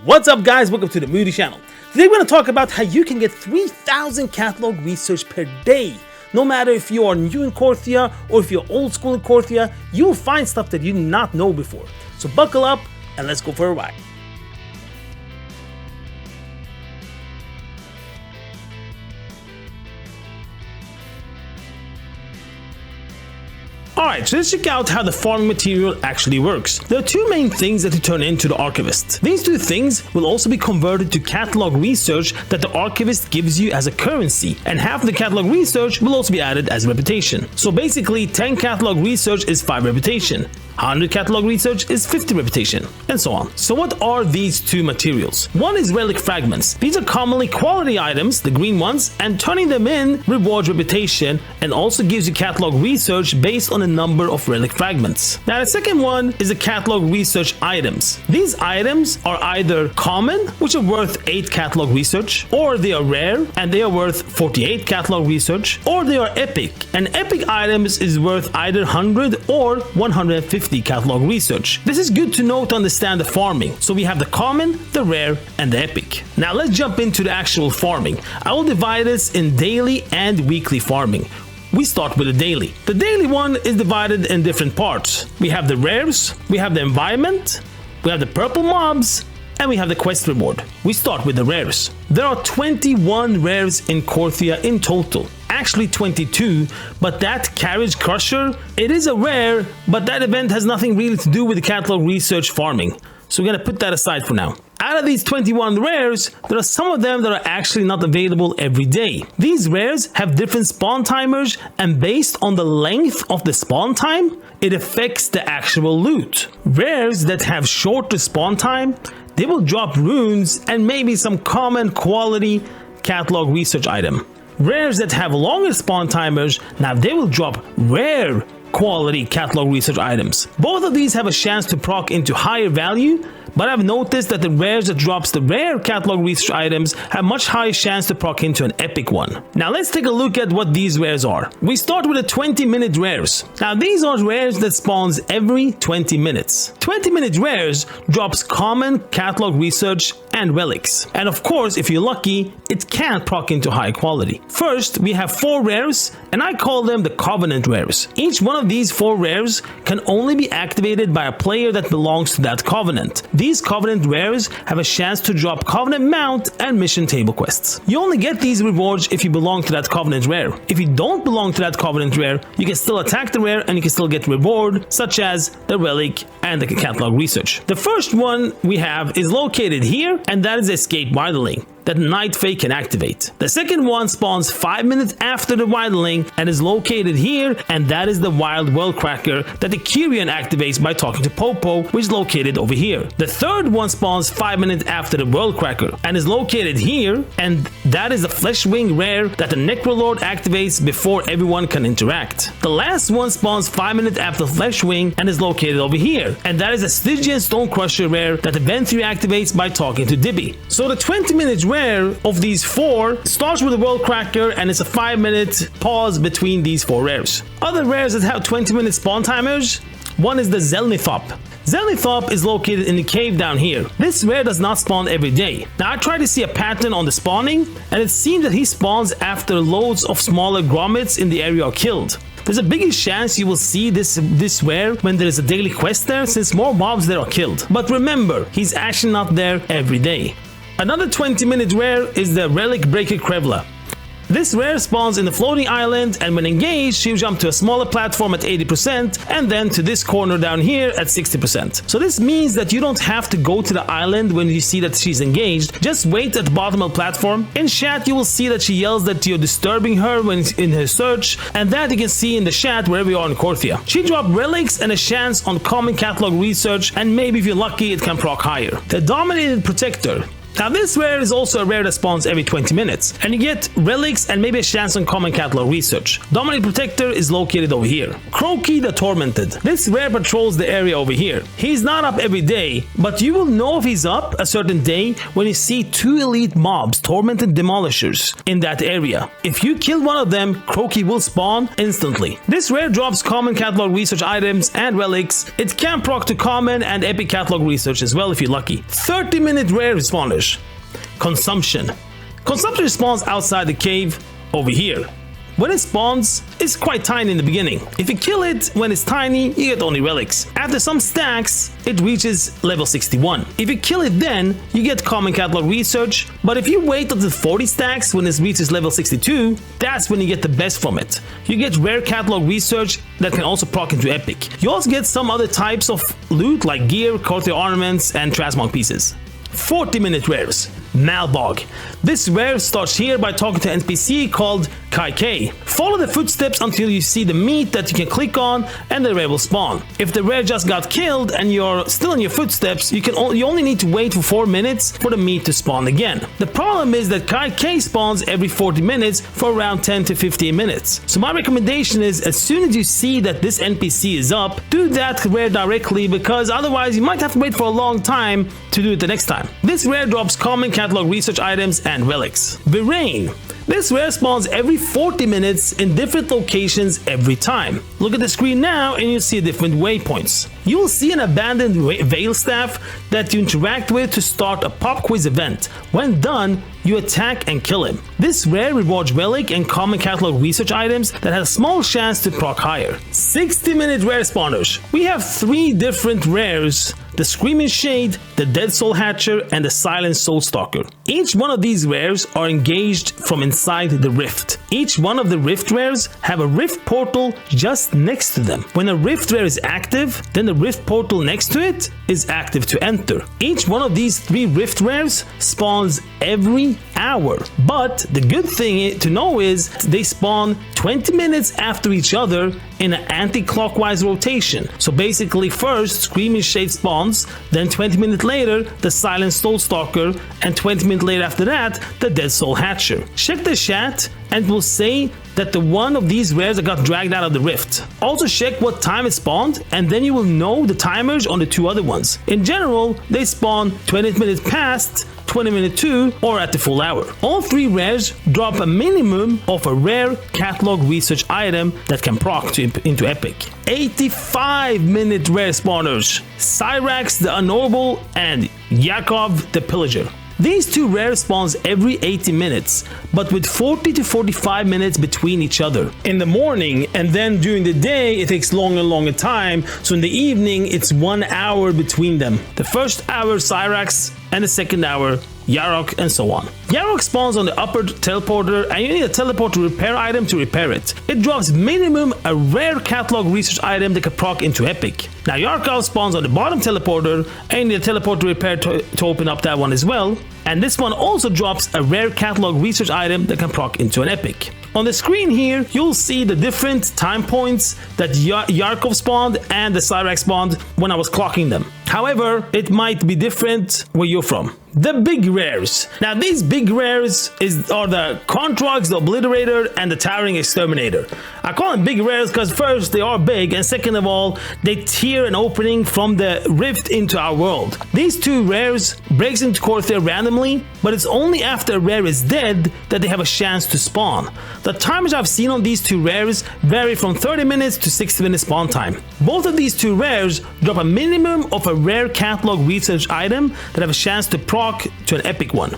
What's up guys, welcome to the Moody channel. Today we're going to talk about how you can get 3,000 catalog research per day. No matter if you are new in Korthia or if you're old school in Korthia, you'll find stuff that you did not know before. So buckle up and let's go for a ride. Alright, so let's check out how the farming material actually works. There are two main things that you turn into the Archivist. These two things will also be converted to catalog research that the Archivist gives you as a currency, and half of the catalog research will also be added as reputation. So basically 10 catalog research is 5 reputation, 100 catalog research is 50 reputation, and so on. So what are these two materials? One is relic fragments. These are commonly quality items, the green ones, and turning them in rewards reputation and also gives you catalog research based on the number of relic fragments. Now the second one is the catalog research items. These items are either common, which are worth 8 catalog research, or they are rare and they are worth 48 catalog research, or they are epic, and epic items is worth either 100 or 150 catalog research. This is good to know to understand the farming. So we have the common, the rare, and the epic. Now let's jump into the actual farming. I will divide this in daily and weekly farming. We start with the daily. The daily one is divided in different parts. We have the rares, we have the environment, we have the purple mobs, and we have the quest reward. We start with the rares. There are 21 rares in Korthia in total. Actually 22, but that Carriage Crusher, it is a rare, but that event has nothing really to do with the catalog research farming. So we're gonna put that aside for now. Out of these 21 rares, there are some of them that are actually not available every day. These rares have different spawn timers, and based on the length of the spawn time, it affects the actual loot. Rares that have shorter spawn time, they will drop runes and maybe some common quality catalog research item. Rares that have longer spawn timers, now they will drop rare quality catalog research items. Both of these have a chance to proc into higher value, but I've noticed that the rares that drops the rare catalog research items have much higher chance to proc into an epic one. Now let's take a look at what these rares are. We start with the 20-minute rares. Now these are rares that spawns every 20 minutes. 20-minute rares drops common catalog research and relics. And of course, if you're lucky, it can proc into high quality. First, we have 4 rares, and I call them the Covenant rares. Each one of these 4 rares can only be activated by a player that belongs to that Covenant. These Covenant rares have a chance to drop Covenant mount and mission table quests. You only get these rewards if you belong to that Covenant rare. If you don't belong to that Covenant rare, you can still attack the rare and you can still get reward, such as the relic and the catalog research. The first one we have is located here, and that is Escape Wildling that Night Fae can activate. The second one spawns 5 minutes after the Wildling and is located here, and that is the Wild World Cracker that the Kyrian activates by talking to Popo, which is located over here. The third one spawns 5 minutes after the World Cracker and is located here, and that is the Fleshwing rare that the Necrolord activates before everyone can interact. The last one spawns 5 minutes after Fleshwing and is located over here, and that is a Stygian Stone Crusher rare that the Ventry activates by talking to Dibby. So the 20-minute rare of these 4 starts with the World Cracker, and it's a 5-minute pause between these 4 rares. Other rares that have 20-minute spawn timers, one is the Zelnithop. Zelnithop is located in the cave down here. This rare does not spawn every day. Now I tried to see a pattern on the spawning, and it seems that he spawns after loads of smaller Gromits in the area are killed. There's a bigger chance you will see this rare when there is a daily quest there, since more mobs there are killed. But remember, he's actually not there every day. Another 20-minute rare is the Relic Breaker Krevla. This rare spawns in the floating island, and when engaged, she'll jump to a smaller platform at 80% and then to this corner down here at 60%. So this means that you don't have to go to the island when you see that she's engaged. Just wait at the bottom of the platform. In chat, you will see that she yells that you're disturbing her when in her search, and that you can see in the chat wherever you are in Korthia. She dropped relics and a chance on common catalog research, and maybe if you're lucky, it can proc higher. The Dominated Protector. Now this rare is also a rare that spawns every 20 minutes, and you get relics and maybe a chance on common catalog research. Dominant Protector is located over here. Kroki the Tormented. This rare patrols the area over here. He's not up every day, but you will know if he's up a certain day when you see 2 elite mobs, Tormented Demolishers, in that area. If you kill one of them, Kroki will spawn instantly. This rare drops common catalog research items and relics. It can proc to common and epic catalog research as well if you're lucky. 30-minute rare spawners. Consumption. Consumption spawns outside the cave over here. When it spawns, it's quite tiny in the beginning. If you kill it when it's tiny, you get only relics. After some stacks, it reaches level 61. If you kill it then, you get common catalog research, but if you wait until 40 stacks when it reaches level 62, that's when you get the best from it. You get rare catalog research that can also proc into epic. You also get some other types of loot like gear, Korthia ornaments, and transmog pieces. 40-minute rares. Malbog. This rare starts here by talking to an NPC called Kai K. Follow the footsteps until you see the meat that you can click on and the rare will spawn. If the rare just got killed and you're still in your footsteps, you only need to wait for 4 minutes for the meat to spawn again. The problem is that Kai K spawns every 40 minutes for around 10 to 15 minutes. So my recommendation is, as soon as you see that this NPC is up, do that rare directly, because otherwise you might have to wait for a long time to do it the next time. This rare drops common catalog research items and relics. Virain. This rare spawns every 40 minutes in different locations every time. Look at the screen now and you'll see different waypoints. You will see an abandoned Veil Staff that you interact with to start a pop quiz event. When done, you attack and kill him. This rare rewards relic and common catalog research items that have a small chance to proc higher. 60-minute rare spawners. We have 3 different rares: the Screaming Shade, the Dead Soul Hatcher, and the Silent Soul Stalker. Each one of these rares are engaged from inside the rift. Each one of the rift rares have a rift portal just next to them. When a rift rare is active, then the rift portal next to it is active to enter. Each one of these 3 rift rares spawns every hour, but the good thing to know is they spawn 20 minutes after each other in an anti-clockwise rotation. So basically, first Screaming Shade spawns, then 20 minutes later the Silent Soul Stalker, and 20 minutes later after that the Dead Soul Hatcher. Check the chat and it will say that the one of these rares that got dragged out of the rift. Also check what time it spawned, and then you will know the timers on the 2 other ones. In general, they spawn 20 minutes past, 20 minutes to, or at the full hour. All 3 rares drop a minimum of a rare catalog research item that can proc into epic. 85-minute rare spawners: Cyrax the Unknowable and Yakov the Pillager. These 2 rare spawns every 80 minutes, but with 40 to 45 minutes between each other. In the morning, and then during the day it takes longer time, so in the evening it's 1 hour between them. The first hour Cyrax, and the second hour Yarok, and so on. Yarok spawns on the upper teleporter, and you need a teleporter repair item to repair it. It drops minimum a rare catalog research item that can proc into epic. Now Yarkov spawns on the bottom teleporter, and you need a teleporter repair to open up that one as well. And this one also drops a rare catalog research item that can proc into an epic. On the screen here, you'll see the different time points that Yarkov spawned and the Cyrax spawned when I was clocking them. However, it might be different where you're from. The big rares. Now these big rares are the Controx, the Obliterator, and the Towering Exterminator. I call them big rares because first, they are big, and second of all, they tear an opening from the rift into our world. These 2 rares breaks into Korthia randomly, but it's only after a rare is dead that they have a chance to spawn. The timers I've seen on these 2 rares vary from 30 minutes to 60 minutes spawn time. Both of these 2 rares drop a minimum of a rare catalog research item that have a chance to proc to an epic one.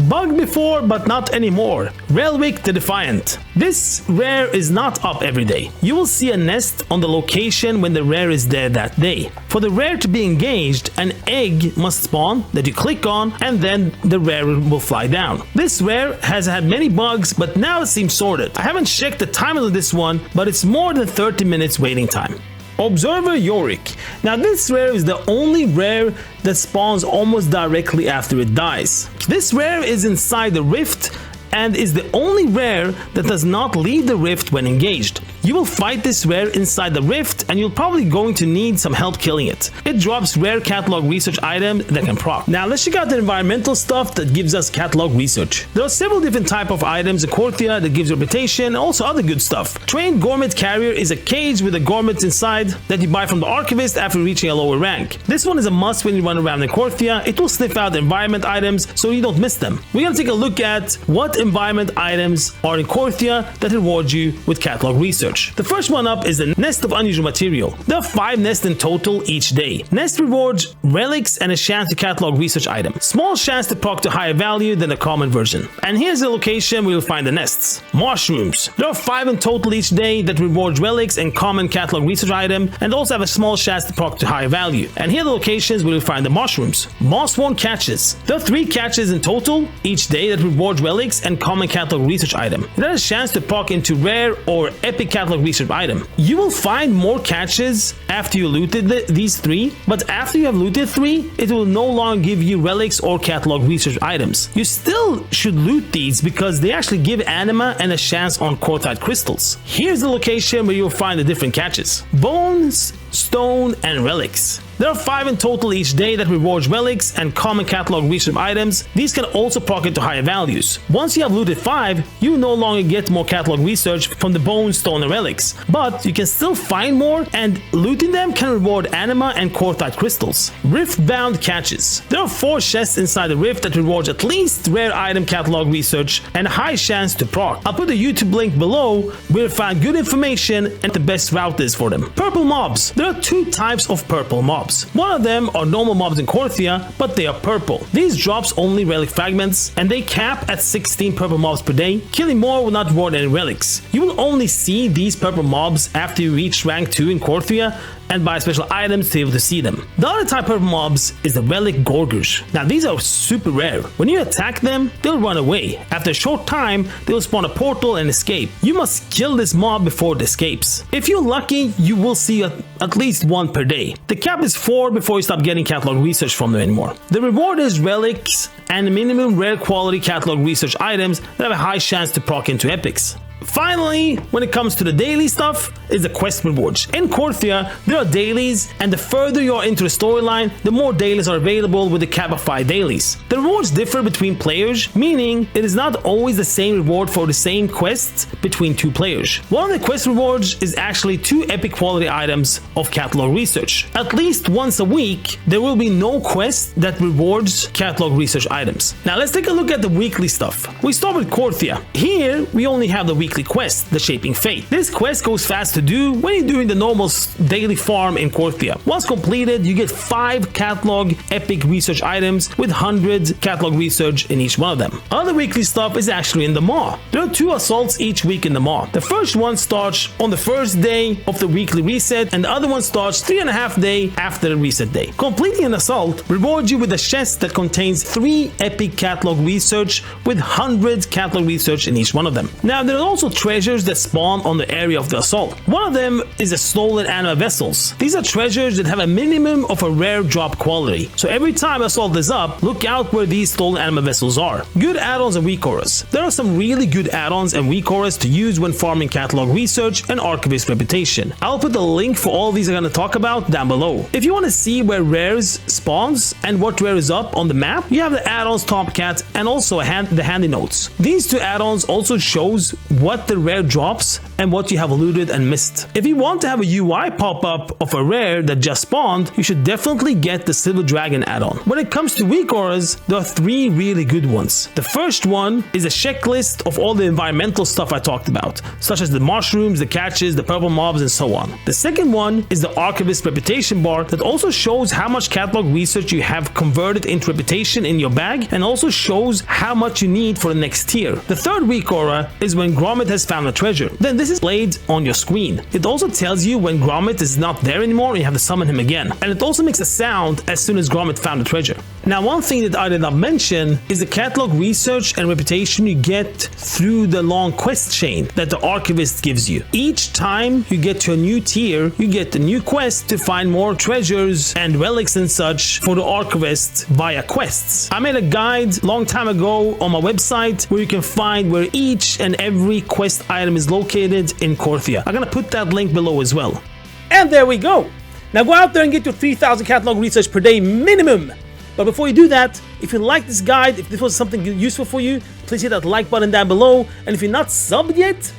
Bugged before, but not anymore. Relwick the Defiant. This rare is not up every day. You will see a nest on the location when the rare is there that day. For the rare to be engaged, an egg must spawn that you click on, and then the rare will fly down. This rare has had many bugs, but now it seems sorted. I haven't checked the time of this one, but it's more than 30 minutes waiting time. Observer Yorick. Now this rare is the only rare that spawns almost directly after it dies. This rare is inside the rift and is the only rare that does not leave the rift when engaged. You will fight this rare inside the rift, and you're probably going to need some help killing it. It drops rare catalog research items that can proc. Now let's check out the environmental stuff that gives us catalog research. There are several different type of items in Korthia that gives reputation, and also other good stuff. Trained Gromit Carrier is a cage with a Gromit inside that you buy from the Archivist after reaching a lower rank. This one is a must when you run around in Korthia. It will sniff out environment items so you don't miss them. We're gonna take a look at what environment items are in Korthia that reward you with catalog research. The first one up is the Nest of Unusual Material. There are 5 nests in total each day. Nest rewards relics and a chance to catalog research item. Small chance to proc to higher value than the common version. And here's the location where you'll find the nests. Mushrooms. There are 5 in total each day that rewards relics and common catalog research item, and also have a small chance to proc to higher value. And here are the locations where you'll find the mushrooms. Moss-worn catches. There are 3 catches in total each day that rewards relics and common catalog research item. It has a chance to proc into rare or epic catalog research item. You will find more catches after you looted these 3, but after you have looted 3, it will no longer give you relics or catalog research items. You still should loot these because they actually give anima and a chance on Korthite crystals. Here's the location where you'll find the different catches. Bones, stone, and relics. There are 5 in total each day that rewards relics and common catalog research items. These can also proc into higher values. Once you have looted 5, you no longer get more catalog research from the bone, stone, and relics, but you can still find more, and looting them can reward anima and Korthite crystals. Rift-bound catches. There are 4 chests inside the rift that rewards at least rare item catalog research and a high chance to proc. I'll put the YouTube link below where you'll find good information and the best route is for them. Purple mobs. There are 2 types of purple mobs. One of them are normal mobs in Korthia, but they are purple. These drops only relic fragments, and they cap at 16 purple mobs per day. Killing more will not reward any relics. You will only see these purple mobs after you reach rank 2 in Korthia and buy special items to be able to see them. The other type of mobs is the relic gorgers. Now these are super rare. When you attack them, they'll run away. After a short time, they'll spawn a portal and escape. You must kill this mob before it escapes. If you're lucky, you will see at least 1 per day. The cap is 4 before you stop getting catalog research from them anymore. The reward is relics and minimum rare quality catalog research items that have a high chance to proc into epics. Finally, when it comes to the daily stuff, is the quest rewards. In Korthia, there are dailies, and the further you are into the storyline, the more dailies are available with the cap of 5 dailies. The rewards differ between players, meaning it is not always the same reward for the same quests between 2 players. One of the quest rewards is actually 2 epic quality items of catalog research. At least once a week, there will be no quest that rewards catalog research items. Now let's take a look at the weekly stuff. We start with Korthia. Here, we only have the weekly quest, the Shaping Fate. This quest goes fast to do when you're doing the normal daily farm in Korthia. Once completed, you get 5 catalog epic research items with 100 catalog research in each one of them. Other weekly stuff is actually in the Maw. There are 2 assaults each week in the Maw. The first one starts on the first day of the weekly reset, and the other one starts 3.5 days after the reset day. Completing an assault rewards you with a chest that contains 3 epic catalog research with 100 catalog research in each one of them. Now there are also treasures that spawn on the area of the assault. One of them is the stolen anima vessels. These are treasures that have a minimum of a rare drop quality. So every time assault is up, look out where these stolen anima vessels are. Good add-ons and Weakauras. There are some really good add-ons and Weakauras to use when farming catalog research and Archivist reputation. I'll put the link for all these I'm going to talk about down below. If you want to see where rares spawns and what rare is up on the map, you have the add-ons TomCat and also the Handynotes. These 2 add-ons also shows what the rare drops and what you have looted and missed. If you want to have a UI pop-up of a rare that just spawned, you should definitely get the SilverDragon add-on. When it comes to Weakauras, there are 3 really good ones. The first one is a checklist of all the environmental stuff I talked about, such as the mushrooms, the catches, the purple mobs, and so on. The second one is the Archivist reputation bar that also shows how much catalog research you have converted into reputation in your bag, and also shows how much you need for the next tier. The third Weakaura is when Gromit has found a treasure. Then this is played on your screen. It also tells you when Gromit is not there anymore and you have to summon him again. And it also makes a sound as soon as Gromit found a treasure. Now, one thing that I did not mention is the catalog research and reputation you get through the long quest chain that the Archivist gives you. Each time you get to a new tier, you get a new quest to find more treasures and relics and such for the Archivist via quests. I made a guide long time ago on my website where you can find where each and every quest item is located in Korthia. I'm gonna put that link below as well. And there we go. Now go out there and get your 3,000 catalog research per day minimum. But before you do that, if you like this guide, if this was something useful for you, please hit that like button down below. And if you're not subbed yet,